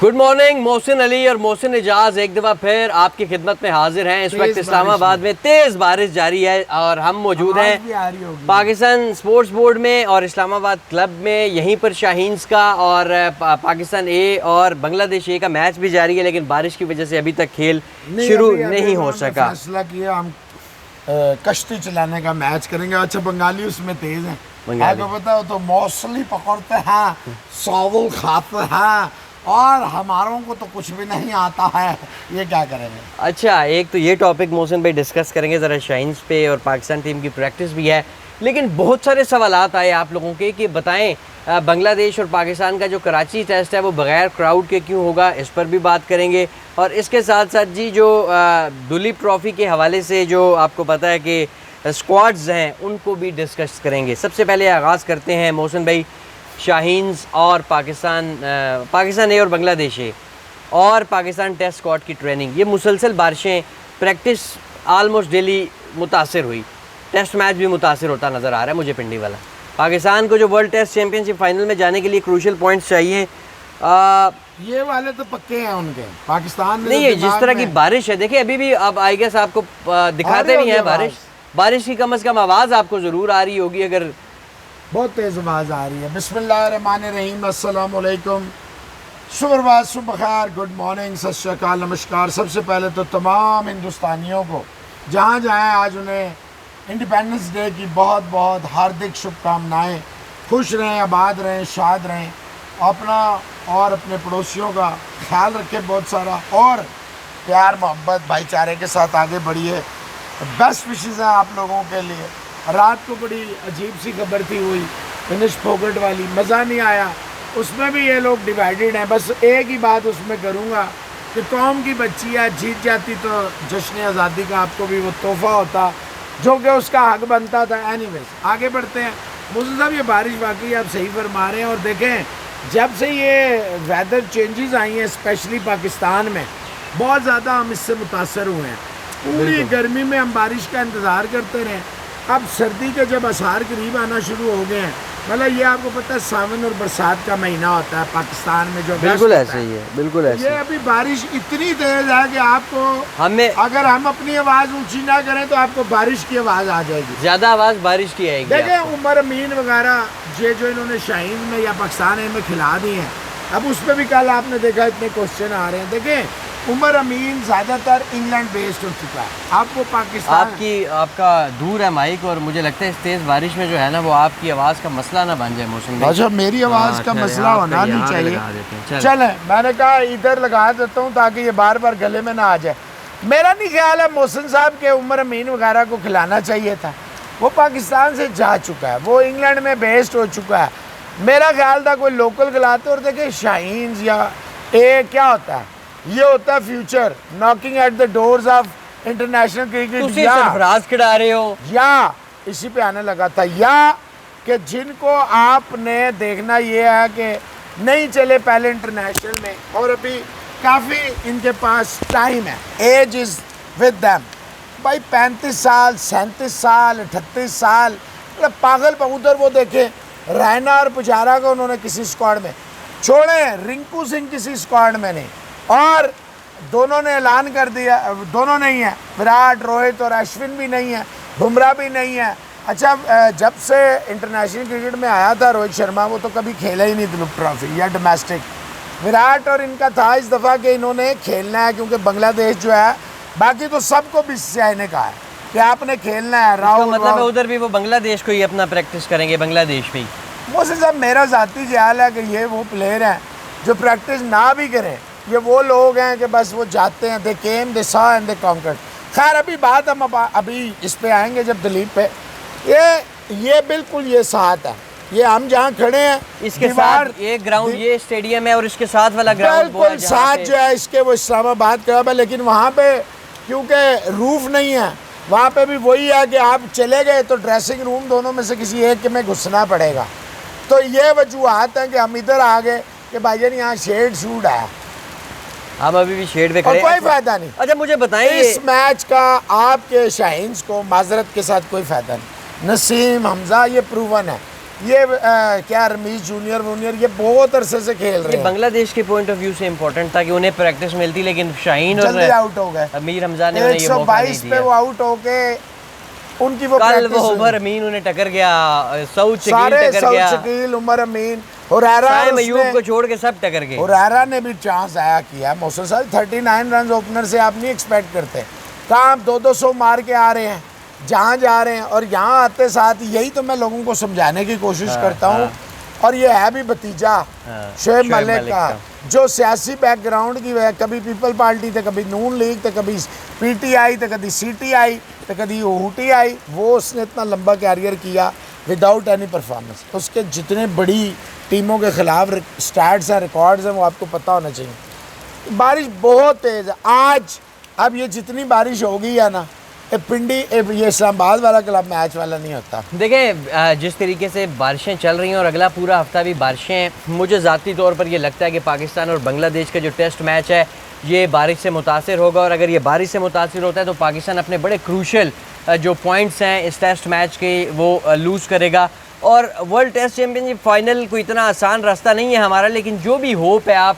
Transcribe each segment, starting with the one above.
Good morning. Mohsin Ali और मोहसिन इजाज एक दफ़ा फिर आपकी खिदमत में हाजिर हैं। इस वक्त इस्लामाबाद में तेज़ बारिश जारी है और हम मौजूद हैं पाकिस्तान स्पोर्ट्स बोर्ड में और इस्लामाबाद क्लब में। यहीं पर शाहीन्स का और पाकिस्तान ए और बांग्लादेश ए का मैच भी जारी है, लेकिन बारिश की वजह से अभी तक खेल शुरू नहीं हो सका। फैसला किया हम कश्ती चलाने का मैच करेंगे। अच्छा, बंगाली उसमें तेज है, आपको पता हो, तो मौसली पकड़ते हैं, चावल खाते हैं और हमारों को तो कुछ भी नहीं आता है, ये क्या करेंगे। अच्छा, एक तो ये टॉपिक मोहसिन भाई डिस्कस करेंगे ज़रा शाहीन्स पे, और पाकिस्तान टीम की प्रैक्टिस भी है, लेकिन बहुत सारे सवालात आए आप लोगों के कि बताएं बांग्लादेश और पाकिस्तान का जो कराची टेस्ट है वो बग़ैर क्राउड के क्यों होगा, इस पर भी बात करेंगे। और इसके साथ साथ जी जो दुलीप ट्रॉफ़ी के हवाले से जो आपको पता है कि स्क्वाड्स हैं उनको भी डिस्कस करेंगे। सबसे पहले आगाज़ करते हैं मोहसिन भाई शाहीन्स और पाकिस्तान ए और बांग्लादेश ए और पाकिस्तान टेस्ट स्क्वाड की ट्रेनिंग। ये मुसलसल बारिशें, प्रैक्टिस आलमोस्ट डेली मुतासर हुई, टेस्ट मैच भी मुतासर होता नज़र आ रहा है मुझे पिंडी वाला। पाकिस्तान को जो वर्ल्ड टेस्ट चैम्पियनशिप फाइनल में जाने के लिए क्रूशल पॉइंट्स चाहिए, ये वाले तो पक्के हैं उनके। पाकिस्तान में नहीं है जिस तरह की बारिश है, देखिए अभी भी अब आई गेस आपको दिखाते भी हैं बारिश की कम से कम आवाज़ आपको ज़रूर आ रही होगी, अगर बहुत तेज़ आवाज़ आ रही है। बिस्मिल्लाहिर्रहमानिर्रहीम, अस्सलाम वालेकुम, सुप्रभात, सुबह खैर, गुड मॉर्निंग, सत श्री अकाल, नमस्कार। सबसे पहले तो तमाम हिंदुस्तानियों को जहाँ जाएँ आज उन्हें इंडिपेंडेंस डे की बहुत बहुत हार्दिक शुभकामनाएँ। खुश रहें, आबाद रहें, शाद रहें, अपना और अपने पड़ोसियों का ख्याल रखें बहुत सारा, और प्यार मोहब्बत भाईचारे के साथ आगे बढ़िए। बेस्ट विशेज़ हैं आप लोगों के लिए। रात को बड़ी अजीब सी खबर थी हुई फिनिश फोगट वाली, मज़ा नहीं आया, उसमें भी ये लोग डिवाइडेड हैं। बस एक ही बात उसमें करूँगा कि कौम की बच्ची है, जीत जाती तो जश्न आज़ादी का आपको भी वो तोहफ़ा होता जो कि उसका हक बनता था। एनीवेज आगे बढ़ते हैं। मुझे साहब ये बारिश वाकई आप सही फरमा रहे हैं, और देखें जब से ये वेदर चेंजेस आई हैं स्पेशली पाकिस्तान में, बहुत ज़्यादा हम इससे मुतासर हुए हैं। पूरी गर्मी में हम बारिश का इंतज़ार करते रहे, अब सर्दी के जब आसार करीब आना शुरू हो गए हैं, मतलब ये आपको पता है सावन और बरसात का महीना होता है पाकिस्तान में, जो बिल्कुल ऐसे ही है, बिल्कुल ऐसे। ये अभी बारिश इतनी तेज है कि आपको हमें अगर हम अपनी आवाज़ ऊंची ना करें तो आपको बारिश की आवाज़ आ जाएगी, ज़्यादा आवाज़ बारिश की आएगी। देखें उमर अमीन वगैरह ये जो इन्होंने शाहीन में या पाकिस्तान में खिला दी हैं, अब उस पर भी कल आपने देखा इतने क्वेश्चन आ रहे हैं। देखें उमर अमीन ज़्यादातर इंग्लैंड बेस्ड हो चुका है, आपको पाकिस्तान आपका दूर है माइक, और मुझे लगता है इस तेज़ बारिश में जो है ना वो आपकी आवाज़ का मसला ना बन जाए मौसम। अच्छा, मेरी आवाज़ का मसला होना नहीं चाहिए। चले, मैंने कहा इधर लगा देता हूँ ताकि ये बार बार गले में ना आ जाए। मेरा नहीं ख्याल है मोहसिन साहब के उमर अमीन वगैरह को खिलाना चाहिए था, वो पाकिस्तान से जा चुका है, वो इंग्लैंड में बेस्ड हो चुका है। मेरा ख्याल था कोई लोकल खिलाते। और देखे शाहीन्स या ए क्या होता है, ये होता है future knocking at the doors of international cricket, Sarfaraz खिला रहे हो या इसी पे आने लगा था, या कि जिनको आपने देखना ये है कि नहीं चले पहले इंटरनेशनल में, और अभी काफ़ी इनके पास टाइम है, एज इज़ विद दैम। भाई 35 साल, 37 साल, 38 साल, मतलब पागल। उधर वो देखे रैना और पुजारा को उन्होंने किसी स्क्वाड में छोड़े, रिंकू सिंह किसी स्क्वाड में नहीं, और दोनों ने ऐलान कर दिया, दोनों नहीं है, विराट, रोहित और अश्विन भी नहीं है, बुमराह भी नहीं है। अच्छा, जब से इंटरनेशनल क्रिकेट में आया था रोहित शर्मा, वो तो कभी खेला ही नहीं दुलीप ट्रॉफी या डोमेस्टिक। विराट और इनका था इस दफ़ा कि इन्होंने खेलना है, क्योंकि बांग्लादेश जो है, बाकी तो सबको बीसीसीआई ने कहा है कि आपने खेलना है। राहुल मतलब उधर भी वो बांग्लादेश को ही अपना प्रैक्टिस करेंगे, बांग्लादेश में ही। मोहसिन साहब मेरा ज़ाती ख्याल है कि ये वो प्लेयर हैं जो प्रैक्टिस ना भी करें, ये वो लोग हैं कि बस वो जाते हैं, they came, they saw and they conquered. खैर अभी बात हम अभी इस पे आएंगे जब दिलीप पे। ये बिल्कुल ये साथ है, ये हम जहाँ खड़े हैं इसके साथ ये ग्राउंड, ये स्टेडियम है, और इसके साथ वाला ग्राउंड बिल्कुल साथ जो है इसके, वो इस्लामाबाद का है, लेकिन वहाँ पे क्योंकि रूफ नहीं है, वहाँ पे भी वही है कि आप चले गए तो ड्रेसिंग रूम दोनों में से किसी एक में घुसना पड़ेगा। तो ये वजूहत हैं कि हम इधर आ गए कि भाईजान यहाँ शेड शूट है, हम अभी भी शेड पे खड़े, कोई फायदा नहीं। अच्छा मुझे बताएं, इस मैच का आपके शाहीन्स को माजरत के साथ कोई फायदा नहीं। नसीम, हमजा, ये प्रूवन है ये क्या रमीज जूनियर वूनियर ये बहुत अरसे से खेल रहे ये हैं। बांग्लादेश के पॉइंट ऑफ व्यू से इम्पोर्टेंट था कि उन्हें प्रैक्टिस मिलती, लेकिन शाहीन और जल्दी आउट हो गए। अमीर हमजा ने उन्हें ये मौका नहीं 122 पे दिया। वो आउट होके उनकी वो कल वो प्रैक्टिस उमर अमीन उन्हें टक्कर गया, सऊद शकील सारे टक्कर गया, शकील उमर अमीन हुरैरा साइम अयूब को छोड़ के सब टक्कर गए। हुरैरा ने भी चांस आया किया। मोहसिन साहब 39 रन ओपनर से आप नहीं एक्सपेक्ट करते। कहाँ आप 200 मार के आ रहे हैं, जहाँ जा रहे हैं, और यहाँ आते साथ यही तो मैं लोगों को समझाने की कोशिश करता हूँ। और ये है भी भतीजा शोएब मलिक का, जो सियासी बैकग्राउंड की वजह, कभी पीपल पार्टी थे, कभी नून लीग थे, कभी पीटीआई थे, कभी सीटीआई थे, कभी यूटीआई, वो उसने इतना लंबा कैरियर किया विदाउट एनी परफॉर्मेंस। उसके जितने बड़ी टीमों के खिलाफ स्टैट्स हैं, रिकॉर्ड्स हैं, वो आपको पता होना चाहिए। बारिश बहुत तेज़ है आज। अब ये जितनी बारिश हो गई है ना, ये इस्लामाबाद वाला क्लब मैच वाला नहीं होता। देखें जिस तरीके से बारिशें चल रही हैं और अगला पूरा हफ्ता भी बारिशें, मुझे ज़ाती तौर पर ये लगता है कि पाकिस्तान और बांग्लादेश का जो टेस्ट मैच है ये बारिश से मुतासिर होगा। और अगर ये बारिश से मुतासिर होता है तो पाकिस्तान अपने बड़े क्रूशल जो पॉइंट्स हैं इस टेस्ट मैच के वो लूज़ करेगा। और वर्ल्ड टेस्ट चैम्पियनशिप फाइनल कोई इतना आसान रास्ता नहीं है हमारा, लेकिन जो भी होप है आप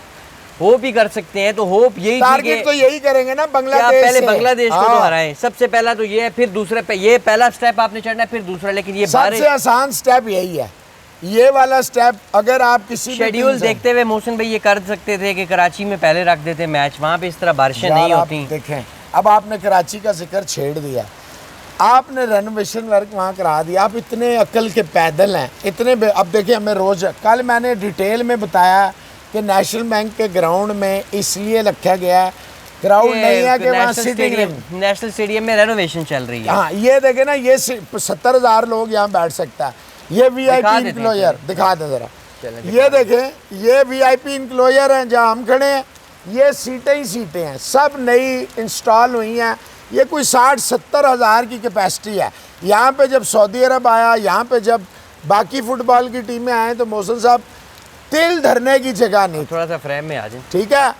होप ही कर सकते हैं। तो होप यही टारगेट तो यही करेंगे ना बांग्लादेश पहले से। बांग्लादेश को तो हाँ। हराएं, सबसे पहला तो ये है, फिर दूसरे पे ये पहला स्टेप आपने चढ़ना है, फिर दूसरा। लेकिन ये सबसे आसान स्टेप यही है, ये वाला स्टेप। अगर आप किसी शेड्यूल देखते हुए मोहसिन भाई ये कर सकते थे कि कराची में पहले रख देते मैच, वहाँ पे इस तरह बारिशें नहीं होती। देखें अब आपने कराची का जिक्र छेड़ दिया, आपने रेनोवेशन वर्क वहाँ करा दिया। आप इतने अक्ल के पैदल हैं, इतने अब देखिए हमें रोज़, कल मैंने डिटेल में बताया कि नेशनल बैंक के ग्राउंड में इसलिए रखा गया है, ग्राउंड नहीं है कि वहाँ सिटिंग नेशनल स्टेडियम में रेनोवेशन चल रही है। हाँ ये देखें ना, ये 70,000 लोग यहाँ बैठ सकता है। ये VIP इंक्लोजर दिखा दें ज़रा, ये देखें, ये VIP इंक्लोजर हैं जहाँ हम खड़े हैं। ये सीटें ही सीटें हैं, सब नई इंस्टॉल हुई हैं। ये कोई 60-70 हज़ार की कैपेसिटी है। यहाँ पे जब सऊदी अरब आया, यहाँ पे जब बाकी फुटबॉल की टीमें आए तो मोहसिन साहब तिल धरने की जगह नहीं। थोड़ा सा फ्रेम में आ जाए, ठीक है।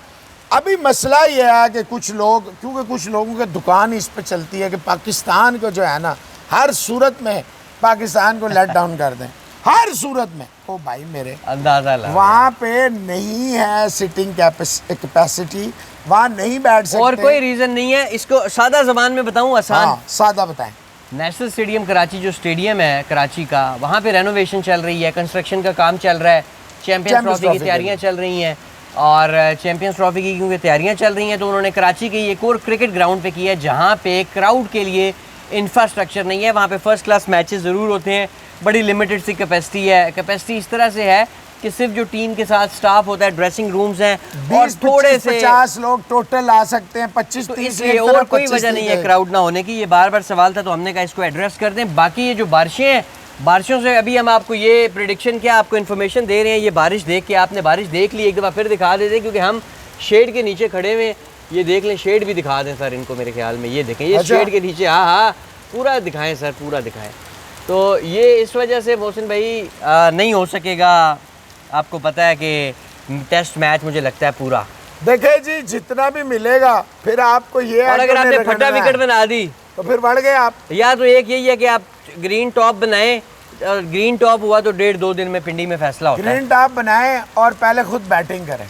अभी मसला ये है कि कुछ लोग, क्योंकि कुछ लोगों की दुकान इस पे चलती है कि पाकिस्तान को जो है ना, हर सूरत में पाकिस्तान को लेट डाउन कर दें, हर सूरत में। ओ भाई मेरे अंदाजा लगा, वहाँ पे नहीं है सिटिंग कैपेसिटी, वहाँ नहीं बैठ सकते। और कोई रीज़न नहीं है। इसको सादा ज़बान में बताऊँ, आसान? हाँ, सादा बताएं। नेशनल स्टेडियम कराची जो स्टेडियम है कराची का, वहाँ पे रेनोवेशन चल रही है, कंस्ट्रक्शन का काम चल रहा है, चैम्पियंस ट्रॉफी की तैयारियाँ चल रही हैं। और चैम्पियंस ट्रॉफी की क्योंकि तैयारियाँ चल रही हैं तो उन्होंने कराची के एक और क्रिकेट ग्राउंड पे किया है जहाँ पे क्राउड के लिए इंफ्रास्ट्रक्चर नहीं है। वहाँ पे फर्स्ट क्लास मैचेस ज़रूर होते हैं, बड़ी लिमिटेड सी कैपेसिटी है। कैपेसिटी इस तरह से है कि सिर्फ जो टीम के साथ स्टाफ होता है, ड्रेसिंग रूम्स हैं, और थोड़े से 50 लोग टोटल आ सकते हैं, 25-30। तो इसलिए और कोई वजह नहीं है क्राउड ना होने की। ये बार बार सवाल था तो हमने कहा इसको एड्रेस कर दें। बाकी ये जो बारिशें हैं, बारिशों से अभी हम आपको ये प्रेडिक्शन क्या आपको इन्फॉर्मेशन दे रहे हैं, ये बारिश देख के आपने बारिश देख ली, एक दफ़ा फिर दिखा देते हैं क्योंकि हम शेड के नीचे खड़े हुए। ये देख लें, शेड भी दिखा दें सर इनको, मेरे ख्याल में ये देखें, ये शेड के नीचे, हाँ हाँ पूरा दिखाएं सर, पूरा दिखाएं। तो ये इस वजह से मोहसिन भाई नहीं हो सकेगा। आपको पता है कि टेस्ट मैच मुझे लगता है पूरा, देखे जी जितना भी मिलेगा फिर आपको ये, और अगर आपने फटा विकेट बना दी तो फिर बढ़ गए आप। या तो एक यही है कि आप ग्रीन टॉप बनाएं, और ग्रीन टॉप हुआ तो 1.5-2 दिन में पिंडी में फैसला होता है। ग्रीन टॉप बनाएं और पहले खुद बैटिंग करें।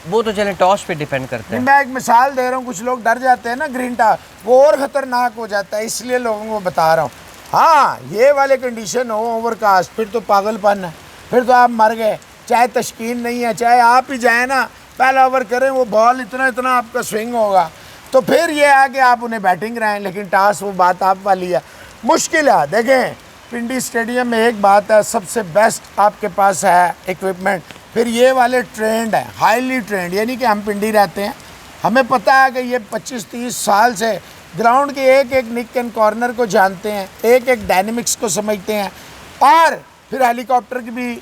वो तो चलें टॉस पे डिपेंड करते हैं। मैं एक मिसाल दे रहा हूँ, कुछ लोग डर जाते हैं ना ग्रीन टॉप, वो और ख़तरनाक हो जाता है, इसलिए लोगों को बता रहा हूँ। हाँ ये वाले कंडीशन हो ओवरकास्ट, फिर तो पागलपन है, फिर तो आप मर गए। चाहे तशकीन नहीं है, चाहे आप ही जाए ना पहला ओवर करें, वो बॉल इतना इतना आपका स्विंग होगा, तो फिर ये है कि आप उन्हें बैटिंग कराएं। लेकिन टास वो बात आप वाली है, मुश्किल है। देखें पिंडी स्टेडियम में एक बात है, सबसे बेस्ट आपके पास है इक्विपमेंट। फिर ये वाले ट्रेंड है, हाईली ट्रेंड, यानी कि हम पिंडी रहते हैं, हमें पता है कि ये 25-30 साल से ग्राउंड के एक एक निक एंड कॉर्नर को जानते हैं, एक एक डायनेमिक्स को समझते हैं। और फिर हेलीकॉप्टर की भी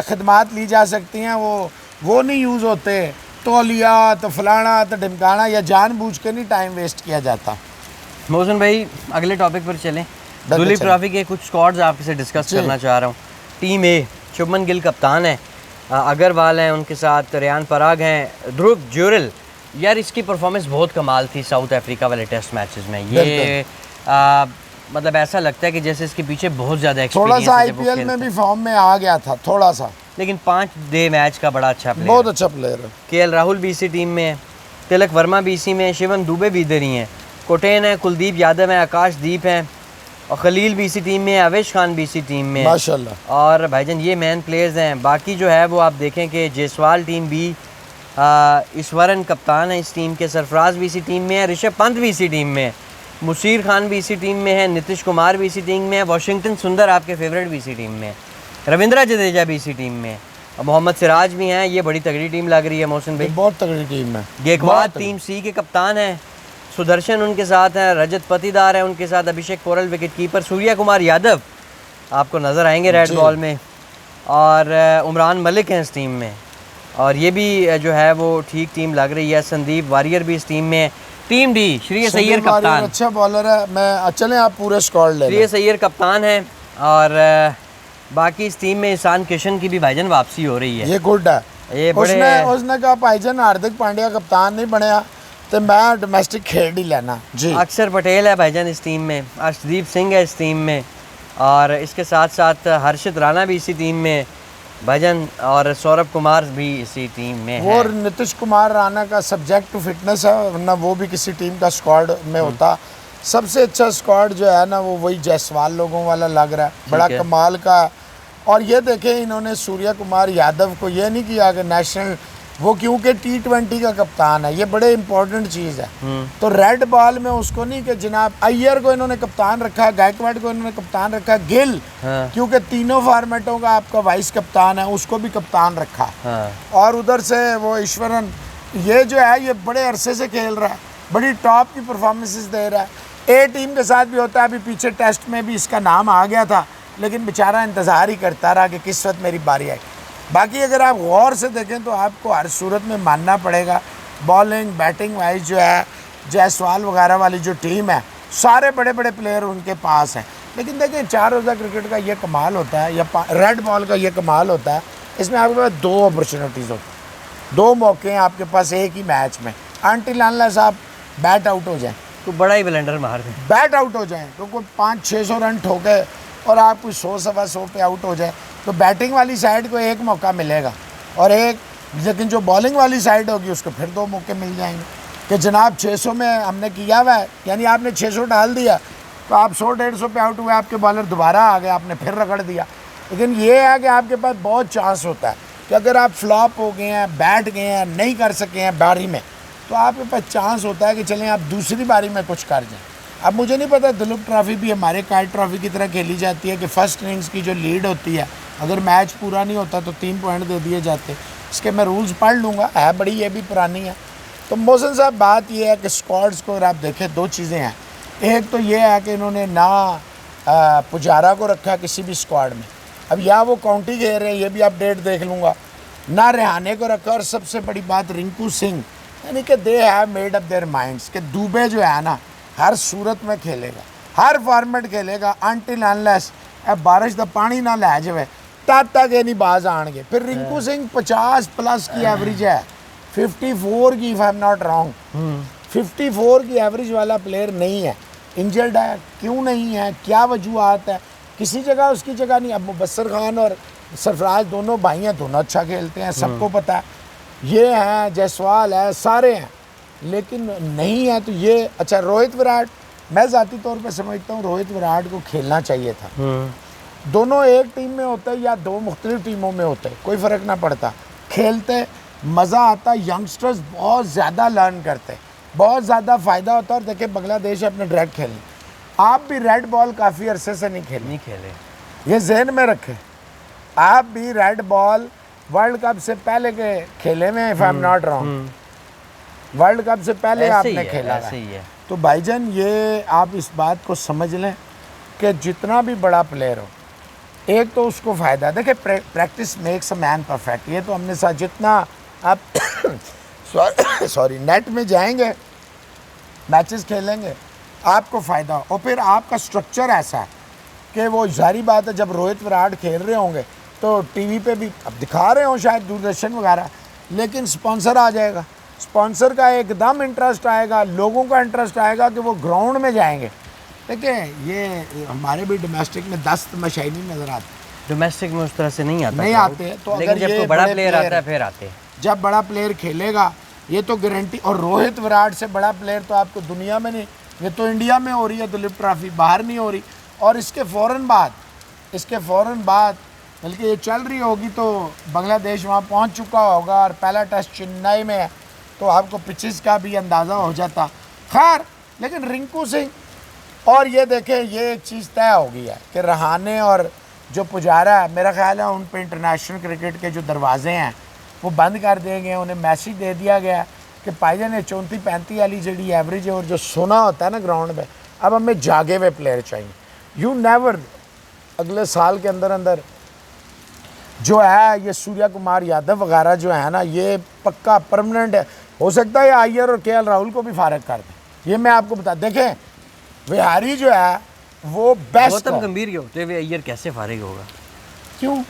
खदमात ली जा सकती हैं, वो नहीं यूज़ होते, तौलिया तो फलाना तो ढमकाना, या जानबूझ के नहीं टाइम वेस्ट किया जाता। मोहसिन भाई अगले टॉपिक पर चलें। दुलीप ट्रॉफी के कुछ स्क्वाड्स आपसे डिस्कस करना चाह रहा हूँ। टीम ए, शुभमन गिल कप्तान है, अग्रवाल हैं उनके साथ, रेयान पराग हैं, ध्रुव जुरल। यार इसकी परफॉर्मेंस बहुत कमाल थी साउथ अफ्रीका वाले टेस्ट मैचेस में। ये मतलब ऐसा लगता है कि जैसे इसके पीछे बहुत ज़्यादा थोड़ा एक्सपीरियंस सा है जब वो आईपीएल में खेलता भी फॉर्म में आ गया था थोड़ा सा, है। लेकिन 5 डे मैच का बड़ा अच्छा प्लेयर बहुत अच्छा प्लेयर है। केएल राहुल बीसी टीम में है, तिलक वर्मा बीसी में है, शिवम दुबे भी इधर ही हैं, कोटेन है, कुलदीप यादव है, आकाशदीप हैं और खलील बीसी टीम में है, अवेश खान बीसी टीम में है। माशाल्लाह। और भाईजान ये मेन प्लेयर्स हैं। बाकी जो है वो आप देखें कि जयसवाल टीम भी, ईश्वरन कप्तान है इस टीम के, सरफराज भी इसी टीम में है, ऋषभ पंत भी इसी टीम में है, मुशीर खान भी इसी टीम में है, नीतीश कुमार भी इसी टीम में है, वाशिंगटन सुंदर आपके फेवरेट भी इसी टीम में है, रविंद्रा जडेजा भी इसी टीम में है और मोहम्मद सिराज भी हैं। ये बड़ी तगड़ी टीम लग रही है मोहसिन भाई। बहुत तगड़ी टीम है। गेकवाद टीम सी के कप्तान हैं, सुदर्शन उनके साथ हैं, रजत पतीदार है उनके साथ, अभिषेक पोरल विकेट कीपर, सूर्या कुमार यादव आपको नज़र आएंगे रेड बॉल में और उमरान मलिक हैं इस टीम में। और ये भी जो है वो ठीक टीम लग रही है। संदीप वारियर भी इस टीम में है। टीम डी श्रेयस अय्यर कप्तान, अच्छा बॉलर है। मैं चलें आप पूरे स्क्वाड ले लें। श्रेयस अय्यर कप्तान है और बाकी इस टीम में ईशान किशन की भी भाईजान वापसी हो रही है। ये गुड है। ये बड़े उसने कहा भाईजान हार्दिक पांड्या कप्तान नहीं बनया तो मैं डोमेस्टिक खेल ही लेना जी। अक्षर पटेल है भाईजान इस टीम में, अर्शदीप सिंह है इस टीम में और इसके साथ साथ हर्षित राणा भी इसी टीम में भाईजान और सौरभ कुमार भी इसी टीम में है। और नीतीश कुमार राणा का सब्जेक्ट टू फिटनेस है, वरना वो भी किसी टीम का स्क्वाड में होता। सबसे अच्छा स्क्वाड जो है ना वो वही जायसवाल लोगों वाला लग रहा है, बड़ा कमाल का। और ये देखें इन्होंने सूर्या कुमार यादव को ये नहीं किया कि नेशनल, वो क्योंकि T20 का कप्तान है, ये बड़े इंपॉर्टेंट चीज़ है। तो रेड बॉल में उसको नहीं कि जनाब अय्यर को इन्होंने कप्तान रखा, गायकवाड को इन्होंने कप्तान रखा, गिल क्योंकि तीनों फॉर्मेटों का आपका वाइस कप्तान है उसको भी कप्तान रखा। और उधर से वो ईश्वरन, ये जो है ये बड़े अरसे से खेल रहा है, बड़ी टॉप की परफॉर्मेंसेस दे रहा है। ए टीम के साथ भी होता है, अभी पीछे टेस्ट में भी इसका नाम आ गया था लेकिन बेचारा इंतज़ार ही करता रहा कि किस वक्त मेरी बारी आए। बाकी अगर आप गौर से देखें तो आपको हर सूरत में मानना पड़ेगा बॉलिंग बैटिंग वाइज जो है जायसवाल वगैरह वाली जो टीम है सारे बड़े बड़े प्लेयर उनके पास हैं। लेकिन देखिए 4 रोज़ा क्रिकेट का ये कमाल होता है या रेड बॉल का ये कमाल होता है, इसमें आपके पास 2 अपॉर्चुनिटीज़ होती हैं, 2 मौके हैं आपके पास एक ही मैच में। अनटिल अनलेस आप बैट आउट हो जाएँ तो बड़ा ही ब्लेंडर मार दें, बैट आउट हो जाएँ तो कोई 500-600 रन ठोके और आप कोई 100-125 पे आउट हो जाए तो बैटिंग वाली साइड को एक मौका मिलेगा और एक, लेकिन जो बॉलिंग वाली साइड होगी उसको फिर 2 मौके मिल जाएंगे कि जनाब 600 में हमने किया हुआ है, यानी आपने 600 डाल दिया तो आप 100-150 पे आउट हुए, आपके बॉलर दोबारा आ गए, आपने फिर रगड़ दिया। लेकिन ये है कि आपके पास बहुत चांस होता है कि अगर आप फ्लॉप हो गए हैं, बैठ गए हैं, नहीं कर सके हैं बारी में, तो आपके पास चांस होता है कि चलें आप दूसरी बारी में कुछ कर जाएँ। अब मुझे नहीं पता, दुलीप ट्रॉफी भी हमारे काइट ट्रॉफी की तरह खेली जाती है कि फर्स्ट इनिंग्स की जो लीड होती है अगर मैच पूरा नहीं होता तो 3 पॉइंट दे दिए जाते। इसके मैं रूल्स पढ़ लूँगा, है बड़ी ये भी पुरानी है। तो मोहसिन साहब बात ये है कि स्क्वाड्स को अगर आप देखें 2 चीज़ें हैं। एक तो ये है कि इन्होंने ना पुजारा को रखा किसी भी स्क्वाड में, अब या वो काउंटी खेल रहे हैं ये भी अपडेट देख लूँगा, ना रेहाने को रखा, और सबसे बड़ी बात रिंकू सिंह, यानी कि they have made up their minds कि दुबे जो है ना हर सूरत में खेलेगा, हर फॉर्मेट खेलेगा अनटिल अनलेस बारिश का पानी ना लै जाए तब तक ये नहीं बाज आएंगे। फिर रिंकू सिंह 50 प्लस की एवरेज है, 54 की if I am not wrong, 54 की एवरेज वाला प्लेयर नहीं है, इंजर्ड है, क्यों नहीं है, क्या वजूहत है, किसी जगह उसकी जगह नहीं। अब मुबस्सर खान और सरफराज दोनों भाई हैं, दोनों अच्छा खेलते हैं, सबको पता है, ये हैं जायसवाल है, सारे हैं, लेकिन नहीं है तो ये अच्छा। रोहित विराट, मैं ज़ाती तौर पे समझता हूँ रोहित विराट को खेलना चाहिए था। दोनों एक टीम में होते या 2 मुख्तलिफ टीमों में होते कोई फ़र्क ना पड़ता, खेलते मज़ा आता, यंगस्टर्स बहुत ज़्यादा लर्न करते, बहुत ज़्यादा फ़ायदा होता। और देखिए बांग्लादेश अपने डायरेक्ट खेलने, आप भी रेड बॉल काफ़ी अरसे से नहीं खेले, ये जहन में रखें। आप भी रेड बॉल वर्ल्ड कप से पहले के खेले में, if I am not wrong, world cup से पहले आपने खेला है। तो भाईजान ये आप इस बात को समझ लें कि जितना भी बड़ा प्लेयर हो, एक तो उसको फ़ायदा, देखिए practice makes a man perfect, ये तो हमने साथ जितना आप सॉरी नेट में जाएंगे मैचेस खेलेंगे आपको फ़ायदा हो। और फिर आपका स्ट्रक्चर ऐसा है कि वो जारी बात है, जब रोहित विराट खेल रहे होंगे तो टीवी पे भी अब दिखा रहे हो शायद दूरदर्शन वगैरह, लेकिन स्पॉन्सर आ जाएगा, स्पॉन्सर का एकदम इंटरेस्ट आएगा, लोगों का इंटरेस्ट आएगा कि वो ग्राउंड में जाएंगे। देखिए ये हमारे भी डोमेस्टिक में 10 तमाशाई नहीं नज़र आते, डोमेस्टिक में उस तरह से नहीं आता, नहीं आते। तो लेकिन अगर जब ये कोई बड़ा बड़े प्लेयर आता है फिर आते हैं। जब बड़ा प्लेयर खेलेगा ये तो गारंटी, और रोहित विराट से बड़ा प्लेयर तो आपको दुनिया में नहीं, ये तो इंडिया में हो रही है दुलीप ट्रॉफी, बाहर नहीं हो रही। और इसके फ़ौरन बाद बल्कि ये चल रही होगी तो बांग्लादेश वहाँ पहुँच चुका होगा और पहला टेस्ट चेन्नई में है, तो आपको पिचेस का भी अंदाज़ा हो जाता। खैर, लेकिन रिंकू सिंह, और ये देखें ये एक चीज़ तय हो गई है कि रहाणे और जो पुजारा है, मेरा ख्याल है उन पे इंटरनेशनल क्रिकेट के जो दरवाजे हैं वो बंद कर देंगे। उन्हें मैसेज दे दिया गया कि भाईजान ने 34-35 वाली जी एवरेज है और जो सोना होता है ना ग्राउंड में, अब हमें जागे हुए प्लेयर चाहिए। यू नेवर, अगले साल के अंदर जो है ये सूर्या कुमार यादव वगैरह जो है ना, ये पक्का परमानेंट है। हो सकता है अय्यर और केएल राहुल को भी फारग कर दें, ये मैं आपको बता। देखें विहारी जो है वो बेस्ट गौतम गंभीर के होते हुए अय्यर कैसे फारिग होगा? क्यों?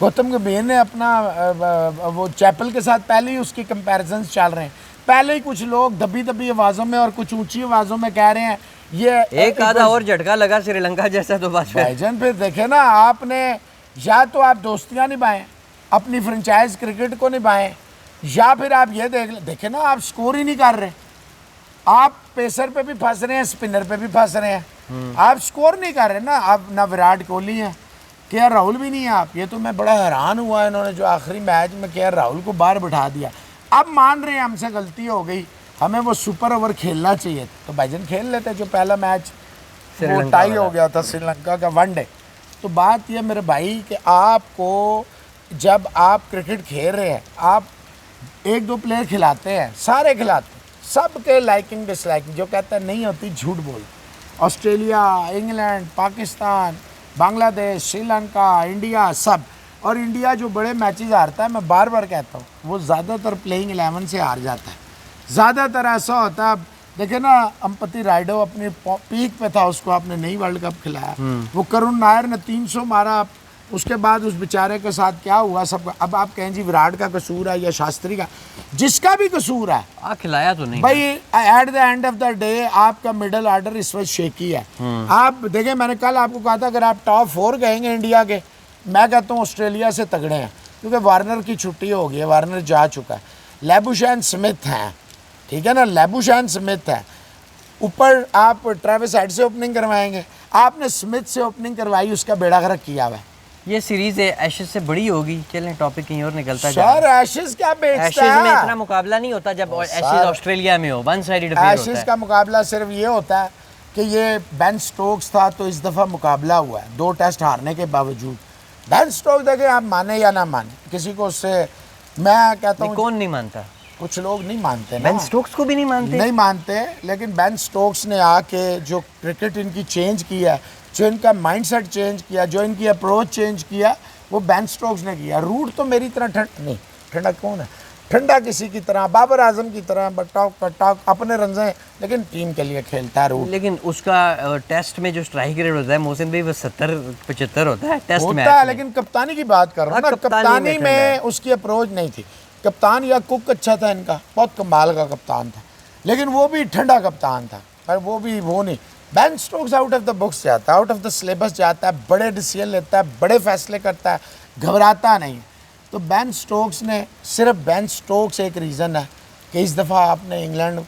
गौतम गंभीर ने अपना वो चैपल के साथ पहले ही उसकी कंपैरिजन्स चल रहे हैं। पहले ही कुछ लोग दबी आवाज़ों में और कुछ ऊंची आवाज़ों में कह रहे हैं ये एक आधा और झटका लगा श्रीलंका जैसा तो बात है। भाईजान फिर देखे ना, आपने या तो आप दोस्तियाँ निभाएं, अपनी फ्रेंचाइज क्रिकेट को निभाएं, या फिर आप ये देखें ना, आप स्कोर ही नहीं कर रहे। आप पेसर पे भी फंस रहे हैं, स्पिनर पे भी फंस रहे हैं, आप स्कोर नहीं कर रहे ना। आप ना विराट कोहली हैं, केएल राहुल भी नहीं है आप। ये तो मैं बड़ा हैरान हुआ इन्होंने जो आखिरी मैच में केएल राहुल को बाहर बिठा दिया। अब मान रहे हैं हमसे गलती हो गई, हमें वो सुपर ओवर खेलना चाहिए, तो भाईजान खेल लेते। जो पहला मैच वो टाई हो गया था श्रीलंका का वनडे। तो बात यह मेरे भाई कि आपको जब आप क्रिकेट खेल रहे हैं, आप एक दो प्लेयर खिलाते हैं, सारे खिलाते हैं, सबके लाइकिंग डिसलाइकिंग जो कहता है नहीं होती, झूठ बोल। Australia, England, Pakistan, Bangladesh, Sri Lanka, India, सब। और इंडिया जो बड़े मैचेस हारता है, मैं बार बार कहता हूँ, वो ज़्यादातर प्लेइंग 11 से हार जाता है। ज़्यादातर ऐसा होता है। देखे ना, अंपति राइडो अपने पीक पे था, उसको आपने नई वर्ल्ड कप खिलाया। वो करुण नायर ने 300 मारा, उसके बाद उस बेचारे के साथ क्या हुआ सबका। अब आप कहें जी विराट का कसूर है या शास्त्री का, जिसका भी कसूर है, खिलाया तो नहीं भाई। At the end of the day आपका मिडिल ऑर्डर इस वक्त शेकी है। आप देखें, मैंने कल आपको कहा था अगर आप टॉप 4 गएंगे इंडिया के, मैं कहता हूँ ऑस्ट्रेलिया से तगड़े हैं, क्योंकि वार्नर की छुट्टी हो गई है, वार्नर जा चुका है। लेबुशैन स्मिथ हैं, ठीक है ना, लेबुशैन स्मिथ है। ऊपर आप ट्रेविस हेड से ओपनिंग करवाएंगे, आपने स्मिथ से ओपनिंग करवाई, उसका बेड़ा गर्क किया हुआ है। ये सीरीज एशेज से बड़ी होगी। चलें टॉपिक कहीं और निकलता जा रहा है। एशेज क्या बेचता है? एशेज में इतना मुकाबला नहीं होता जब एशेज ऑस्ट्रेलिया में हो, वन साइडेड अफेयर होता है। एशेज का मुकाबला सिर्फ ये होता है कि ये बेन स्टोक्स था, तो इस दफ़ा मुकाबला हुआ है 2 टेस्ट हारने के बावजूद। बेन स्टोक्स देखे, आप माने या ना माने, किसी को उससे मैं कहता हूँ, कौन नहीं मानता? कुछ लोग नहीं मानते ना, बेन स्टोक्स को भी नहीं मानते, लेकिन बेन स्टोक्स ने आके जो क्रिकेट इनकी चेंज किया, जो इनका माइंडसेट चेंज किया, जो इनकी अप्रोच चेंज किया, वो बेन स्टोक्स ने किया। रूट तो मेरी तरह नहीं, ठंडा कौन है, ठंडा किसी की तरह, बाबर आजम की तरह बटाव अपने रंजे, लेकिन टीम के लिए खेलता है रूट। लेकिन उसका टेस्ट में जो स्ट्राइक रेट होता है मोहसिन भाई, वो 70-75 होता है टेस्ट में होता है। लेकिन कप्तानी की बात कर रहा हूँ ना, कप्तानी में उसकी अप्रोच नहीं थी। कप्तान या कुक अच्छा था इनका, बहुत कमाल का कप्तान था, लेकिन वो भी ठंडा कप्तान था, पर वो भी वो नहीं। Ben Stokes out of the books जाता है, आउट ऑफ द सिलेबस जाता है, बड़े डिसीजन लेता है, बड़े फैसले करता है, घबराता नहीं। तो बेन स्टोक्स ने, सिर्फ बेन स्टोक्स एक रीज़न है कि इस दफ़ा आपने इंग्लैंड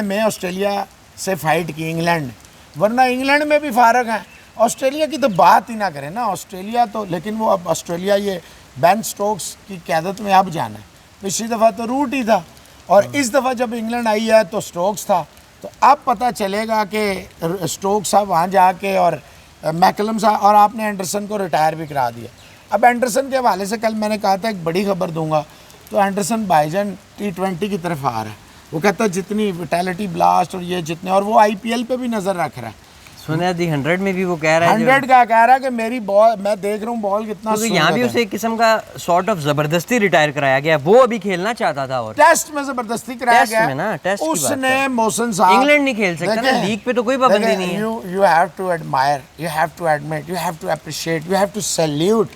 में ऑस्ट्रेलिया से फाइट की, इंग्लैंड, वरना इंग्लैंड में भी फारग हैं। ऑस्ट्रेलिया की तो बात ही ना करें ना, ऑस्ट्रेलिया तो, लेकिन वो अब ऑस्ट्रेलिया ये बेन स्टोक्स की क़यादत में अब जाना है। पिछली दफ़ा तो रूट ही था, और इस दफ़ा जब इंग्लैंड आई है तो स्टोक्स था। तो अब पता चलेगा कि स्टोक्स साहब वहाँ जाके, और मैकलम साहब, और आपने एंडरसन को रिटायर भी करा दिया। अब एंडरसन के हवाले से कल मैंने कहा था एक बड़ी खबर दूंगा, तो एंडरसन भाईजान T20 की तरफ आ रहा है। वो कहता है जितनी विटैलिटी ब्लास्ट और ये जितने, और वो IPL पे भी नज़र रख रहा है। सुना दी 100 में भी वो कह रहा है, 100 का कह रहा है कि मेरी बॉल, मैं देख रहा हूँ बॉल कितना, तो यहाँ भी उसे एक किस्म का सॉर्ट ऑफ जबरदस्ती रिटायर कराया गया। वो अभी खेलना चाहता था, और टेस्ट में जबरदस्ती कराया गया में ना, टेस्ट उसने। मोहसिन साहब, इंग्लैंड नहीं खेल सकता ना, लीग पे तो कोई पाबंदी नहीं है। You have to admire, you have to admit, you have to appreciate, you have to salute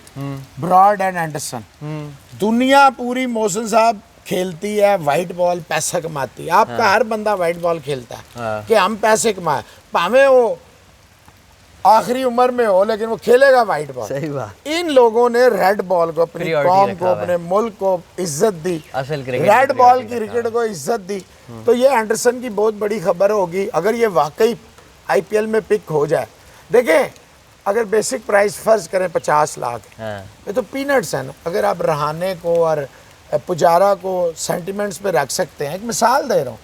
Broad and Anderson. दुनिया पूरी मोहसिन साहब खेलती है वाइट बॉल पैसा कमाती है। आपका हर बंदा वाइट बॉल खेलता है कि हम पैसे कमाए, भावे वो आखिरी उम्र में हो लेकिन वो खेलेगा वाइट बॉल। सही बात। इन लोगों ने रेड बॉल को अपनी Priority कौम रखा को, हुआ है। अपने मुल्क को इज्जत दी, असल क्रिकेट रेड में बॉल priority की रखा क्रिकेट को इज्जत दी। तो ये एंडरसन की बहुत बड़ी खबर होगी अगर ये वाकई आईपीएल में पिक हो जाए। देखें, अगर बेसिक प्राइस फर्ज करें 50 लाख, हाँ। ये तो पीनट्स है ना। अगर आप रहाने को और पुजारा को सेंटिमेंट्स पे रख सकते हैं, एक मिसाल दे रहा हूँ,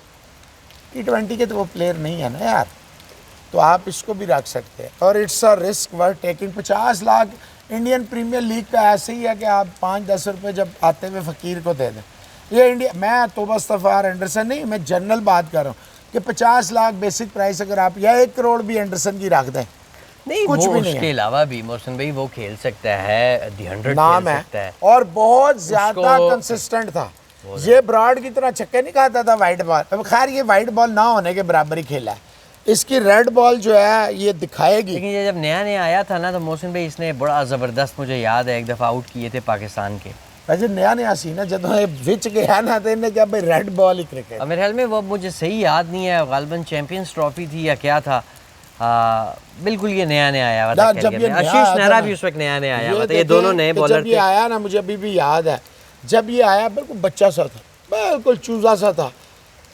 T20 के तो वो प्लेयर नहीं है ना यार, तो आप इसको भी रख सकते हैं। और it's a risk worth taking. 50 lakh Indian Premier League का ऐसे ही है कि आप 5-10 रुपये जब आते हुए फ़कीर को दे दें। ये इंडिया, मैं तोबा इस्तग़फ़ार एंडरसन नहीं, मैं जनरल बात कर रहा हूँ कि 50 लाख बेसिक प्राइस अगर आप या 1 करोड़ भी एंडरसन की रख दें, नहीं कुछ वो भी नहीं उसके है। अलावा भी मोहसिन भाई वो खेल सकता है, दी 100 नाम खेल है सकता है। और बहुत ज़्यादा उसको- कंसिस्टेंट था। ये ब्रॉड की तरह छक्के नहीं खाता था वाइट बॉल। अब खैर ये वाइट बॉल ना होने के बराबर ही खेला है। इसकी रेड बॉल जो है ये दिखाएगी। लेकिन ये जब नया नया आया था ना तो मोहसिन भाई इसने बड़ा ज़बरदस्त, मुझे याद है एक दफ़ा आउट किए थे पाकिस्तान के। वैसे नया सी ना जब विच गया ना तो इन्हें क्या भाई रेड बॉल ही क्रिकेट। अब मेरे ख्याल में वो मुझे सही याद नहीं है, गालिबन चैंपियंस ट्रॉफी थी या क्या था। बिल्कुल ये नया नया आया हुआ था जब कैरियर ये में। नया आशीष आया था नेहरा ना, भी उस वक्त नया नया आया हुआ था। ये देखें दोनों नए कि बॉलर जब ये थे। आया ना, मुझे अभी भी याद है, जब ये आया बिल्कुल बच्चा सा था, बिल्कुल चूजा सा था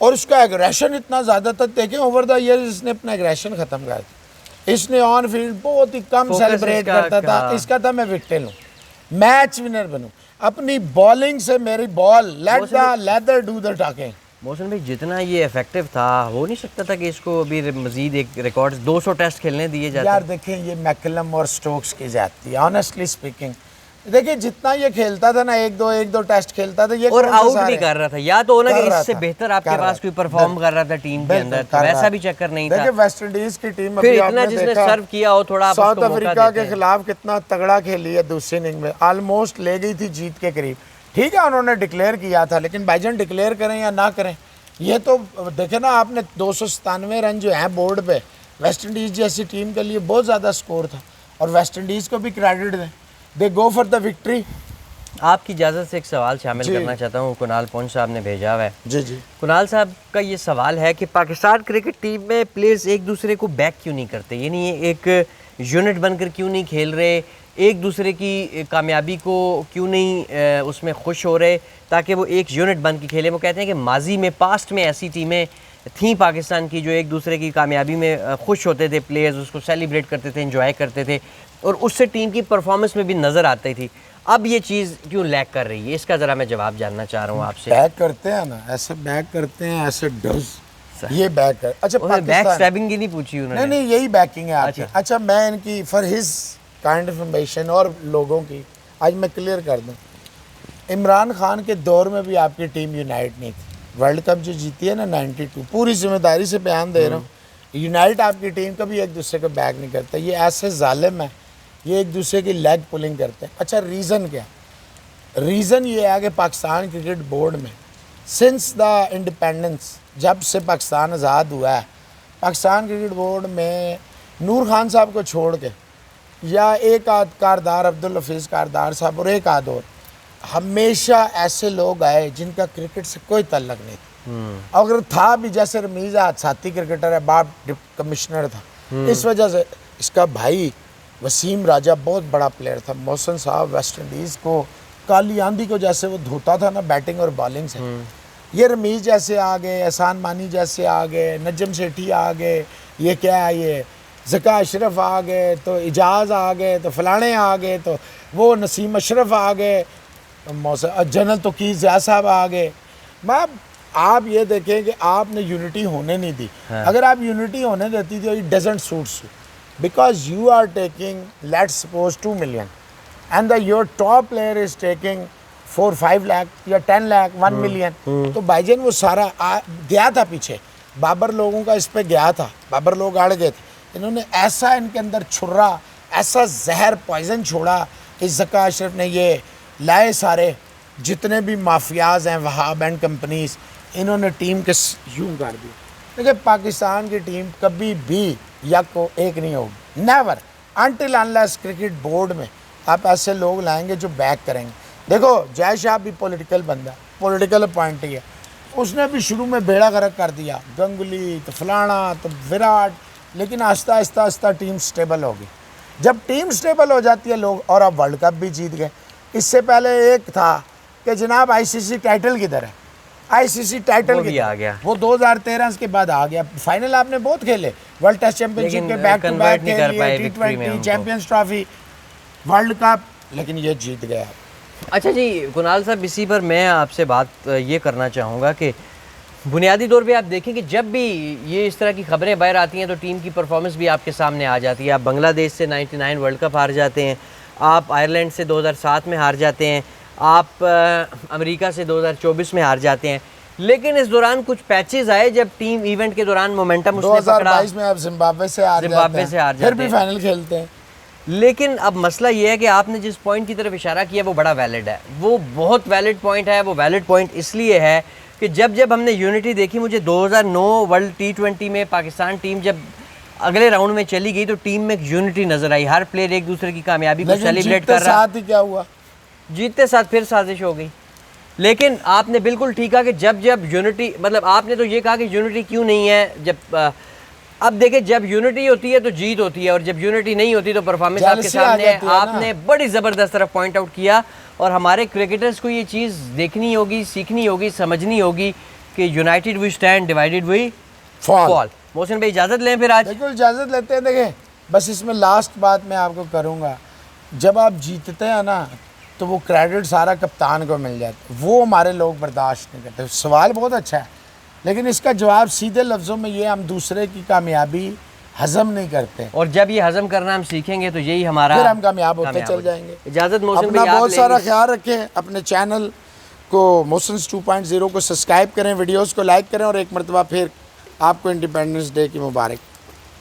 और उसका एग्रेशन इतना ज़्यादा था। देखें ओवर द ईयर इसने अपना एग्रेशन ख़त्म कर दिया। इसने ऑन फील्ड बहुत ही कम Focus सेलिब्रेट इसका करता था। क्या? इसका था मैं विकेट लूँ, मैच विनर बनूँ, अपनी बॉलिंग से मेरी ball, let the leather do the talking. Mohsin भाई जितना ये इफेक्टिव था, हो नहीं सकता था कि इसको अभी मजीद एक रिकॉर्ड 200 टेस्ट खेलने दिए जाते। यार देखें ये मैकलम और स्टोक्स की जाती है, ऑनेस्टली स्पीकिंग। देखिए जितना ये खेलता था ना, एक दो टेस्ट खेलता था ये और कौन सा आउट सारे भी हैं? कर रहा था, या तो होना कर कि रहा इससे था, बेहतर आपके कर रहा पास कोई था। परफॉर्म कर रहा था टीम के बिल्कुल अंदर, कर तो रहा वैसा था। भी चक्कर नहीं देखिए था। वेस्ट इंडीज की टीम फिर अभी इतना आपने जिसने देखा, सर्व किया हो थोड़ा आप साउथ उसको मौका अफ्रीका देते के हैं। खिलाफ कितना तगड़ा खेली है दूसरी इनिंग में, ऑलमोस्ट ले गई थी जीत के करीब। ठीक है उन्होंने डिक्लेयर किया था, लेकिन भाईजान डिक्लेयर करें या ना करें, ये तो देखे ना आपने 297 रन जो हैं बोर्ड पे, वेस्ट इंडीज़ जैसी टीम के लिए बहुत ज़्यादा स्कोर था। और वेस्ट इंडीज़ को भी क्रेडिट दें, दे गो फॉर द विक्ट्री। आपकी इजाज़त से एक सवाल शामिल जी। करना चाहता हूँ, कुणाल पौंच साहब ने भेजा हुआ है। जी जी। कुणाल साहब का ये सवाल है कि पाकिस्तान क्रिकेट टीम में प्लेयर्स एक दूसरे को बैक क्यों नहीं करते, यानी ये एक यूनिट बनकर क्यों नहीं खेल रहे, एक दूसरे की कामयाबी को क्यों नहीं उसमें खुश हो रहे ताकि वो एक यूनिट बन के खेले। वो कहते हैं कि माजी में, पास्ट में ऐसी टीमें थीं पाकिस्तान की जो एक दूसरे की कामयाबी में खुश होते थे, प्लेयर्स उसको सेलिब्रेट करते थे, एंजॉय करते थे और उससे टीम की परफॉर्मेंस में भी नज़र आती थी। अब ये चीज़ क्यों लैक कर रही है, इसका ज़रा मैं जवाब जानना चाह रहा हूँ आपसे। बैक करते हैं ना, ऐसे बैक करते हैं, ऐसे डज ये बैक कर। अच्छा बैक पाकिस्तान, स्टैबिंग की नहीं पूछी उन्होंने। नहीं यही बैकिंग है आपकी। अच्छा। अच्छा मैं इनकी फॉर हिज काइंड इन्फॉर्मेशन और लोगों की आज मैं क्लियर कर दूं, इमरान खान के दौर में भी आपकी टीम यूनाइट नहीं थी। वर्ल्ड कप जो जीती है ना 92, पूरी जिम्मेदारी से बयान दे रहा हूँ, यूनाइट आपकी टीम कभी एक दूसरे को बैक नहीं करता। ये ऐसे जालिम है, ये एक दूसरे की लेग पुलिंग करते हैं। अच्छा रीज़न क्या? रीज़न ये है कि पाकिस्तान क्रिकेट बोर्ड में सिंस द इंडिपेंडेंस, जब से पाकिस्तान आज़ाद हुआ है, पाकिस्तान क्रिकेट बोर्ड में नूर खान साहब को छोड़ के या एक आध कारदार, अब्दुल हफीज़ कारदार साहब और एक आध और, हमेशा ऐसे लोग आए जिनका क्रिकेट से कोई तल्लक नहीं था। अगर था भी, जैसे रमीज़ हादसाती क्रिकेटर है, बाप कमिश्नर था, इस वजह से इसका भाई वसीम राजा बहुत बड़ा प्लेयर था। मोहसिन साहब वेस्ट इंडीज़ को काली आंधी को जैसे वो धोता था ना बैटिंग और बॉलिंग से, ये रमीज़ जैसे आ गए, एहसान मानी जैसे आ गए, नजम सेठी आ गए, ये क्या है, ये ज़का अशरफ आ गए, तो इजाज़ आ गए, तो फलाने आ गए, तो वो नसीम अशरफ आ गए, जनरल तोकीर ज़िया साहब आ गए। मैं आप ये देखें कि आपने यूनिटी होने नहीं दी। अगर आप यूनिटी होने देती तो it doesn't suits you, because you are taking, let's suppose 2 million and your top player is taking 4-5 lakh या 10 lakh 1 million, तो भाईजान वो सारा गया था पीछे, बाबर लोगों का इस पे गया था, बाबर लोग अड़ गए थे। इन्होंने ऐसा इनके अंदर छुर्रा, ऐसा जहर पॉइजन छोड़ा, इस ज़का अशरफ ने ये लाए सारे जितने भी माफियाज हैं, वहाब एंड कंपनीज, इन्होंने टीम के यूं कर दिया। देखिए पाकिस्तान की टीम कभी भी या को एक नहीं होगी, never until unless cricket board में आप ऐसे लोग लाएंगे जो बैक करेंगे। देखो जय शाह भी पॉलिटिकल बंदा, पॉलिटिकल अपॉइंटी है, उसने भी शुरू में बेड़ा गर्क कर दिया, गंगुली तो फलाना तो विराट, लेकिन आहिस्ता आहिस्ता आहिस्ता टीम स्टेबल हो गई। जब टीम स्टेबल हो जाती है लोग, और अब वर्ल्ड कप भी जीत गए। इससे पहले एक था कि जनाब आईसीसी टाइटल किधर है, आईसीसी टाइटल वो भी आ गया, वो 2013 के बाद आ गया। फाइनल आपने बहुत खेले, वर्ल्ड टेस्ट चैंपियनशिप के बैक टू बैक खेले, T20 champions trophy, world cup, लेकिन ये जीत गया। अच्छा जी कुणाल साहब, इसी पर मैं आपसे बात ये करना चाहूँगा कि बुनियादी तौर पे आप देखें कि जब भी ये इस तरह की खबरें बाहर आती हैं तो टीम की परफॉर्मेंस भी आपके सामने आ जाती है। आप बांग्लादेश से 99 वर्ल्ड कप हार जाते हैं, आप आयरलैंड से 2007 में हार जाते हैं, आप अमेरिका से 2024 में हार जाते हैं। लेकिन इस दौरान कुछ पैचेस आए जब टीम इवेंट के दौरान मोमेंटम उसने पकड़ा। 2022 में आप जिम्बाब्वे से हार जाते हैं, फिर भी फाइनल खेलते हैं। लेकिन अब मसला ये है कि आपने जिस पॉइंट की तरफ इशारा किया वो बड़ा वैलिड है, वो बहुत वैलिड पॉइंट है। वो वैलिड पॉइंट इसलिए है कि जब हमने यूनिटी देखी, मुझे 2009 वर्ल्ड T20 में पाकिस्तान टीम जब अगले राउंड में चली गई तो टीम में एक यूनिटी नजर आई, हर प्लेयर एक दूसरे की कामयाबी को सेलिब्रेट कर रहा। साथ ही क्या हुआ, जीतते साथ फिर साजिश हो गई। लेकिन आपने बिल्कुल ठीक कहा कि जब यूनिटी, मतलब आपने तो ये कहा कि यूनिटी क्यों नहीं है, जब अब देखिए जब यूनिटी होती है तो जीत होती है, और जब यूनिटी नहीं होती तो परफॉर्मेंस आपके सामने है। आपने बड़ी ज़बरदस्त तरफ पॉइंट आउट किया, और हमारे क्रिकेटर्स को ये चीज़ देखनी होगी, सीखनी होगी, समझनी होगी कि united we stand, divided we fall. Mohsin भाई इजाज़त लें फिर आज। बिल्कुल इजाज़त लेते हैं। देखें बस इसमें लास्ट बात मैं आपको करूँगा, जब आप जीतते हैं ना तो वो क्रेडिट सारा कप्तान को मिल जाता है, वो हमारे लोग बर्दाश्त नहीं करते। सवाल बहुत अच्छा है, लेकिन इसका जवाब सीधे लफ्ज़ों में ये, हम दूसरे की कामयाबी हजम नहीं करते, और जब ये हजम करना हम सीखेंगे तो यही हमारा, फिर हम कामयाब होते चल जाएंगे। इजाज़त मोहसिन अपना भाई, बहुत सारा ख्याल रखें, अपने चैनल को मोहसिन्स 2.0 को सब्सक्राइब करें, वीडियोस को लाइक करें, और एक मरतबा फिर आपको इंडिपेंडेंस डे की मुबारक।